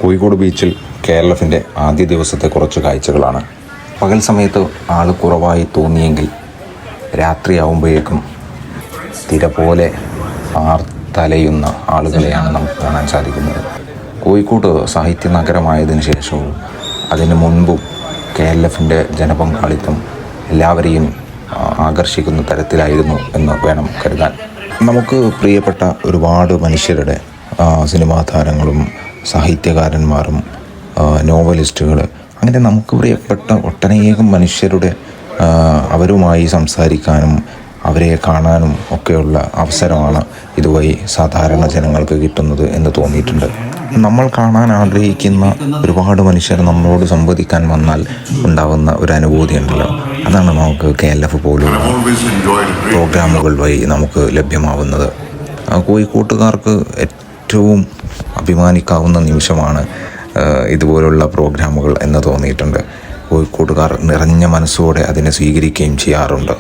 കോഴിക്കോട് ബീച്ചിൽ KLFൻ്റെ ആദ്യ ദിവസത്തെ കുറച്ച് കാഴ്ചകളാണ്. പകൽ സമയത്ത് ആൾ കുറവായി തോന്നിയെങ്കിൽ രാത്രിയാവുമ്പോഴേക്കും തിര പോലെ ആർത്തലയുന്ന ആളുകളെയാണ് നമുക്ക് കാണാൻ സാധിക്കുന്നത്. കോഴിക്കോട് സാഹിത്യ നഗരമായതിനു ശേഷവും അതിനു മുൻപും KLFൻ്റെ ജനപങ്കാളിത്തം എല്ലാവരെയും ആകർഷിക്കുന്ന തരത്തിലായിരുന്നു എന്ന് വേണം കരുതാൻ. നമുക്ക് പ്രിയപ്പെട്ട ഒരുപാട് മനുഷ്യരുടെ സിനിമാ താരങ്ങളും സാഹിത്യകാരന്മാരും നോവലിസ്റ്റുകൾ അങ്ങനെ നമുക്ക് പ്രിയപ്പെട്ട ഒട്ടനേകം മനുഷ്യരുടെ അവരുമായി സംസാരിക്കാനും അവരെ കാണാനും ഒക്കെയുള്ള അവസരമാണ് ഇതുവഴി സാധാരണ ജനങ്ങൾക്ക് കിട്ടുന്നത് എന്ന് തോന്നിയിട്ടുണ്ട്. നമ്മൾ കാണാൻ ആഗ്രഹിക്കുന്ന ഒരുപാട് മനുഷ്യർ നമ്മളോട് സംവദിക്കാൻ വന്നാൽ ഉണ്ടാകുന്ന ഒരു അനുഭൂതി ഉണ്ടല്ലോ, അതാണ് നമുക്ക് KLF പോലുള്ള പ്രോഗ്രാമുകൾ വഴി നമുക്ക് ലഭ്യമാവുന്നത്. കോഴിക്കോട്ടുകാർക്ക് ഏറ്റവും അഭിമാനിക്കാവുന്ന നിമിഷമാണ് ഇതുപോലുള്ള പ്രോഗ്രാമുകൾ എന്ന് തോന്നിയിട്ടുണ്ട്. കോഴിക്കോട്ടുകാർ നിറഞ്ഞ മനസ്സോടെ അതിനെ സ്വീകരിക്കുകയും ചെയ്യാറുണ്ട്.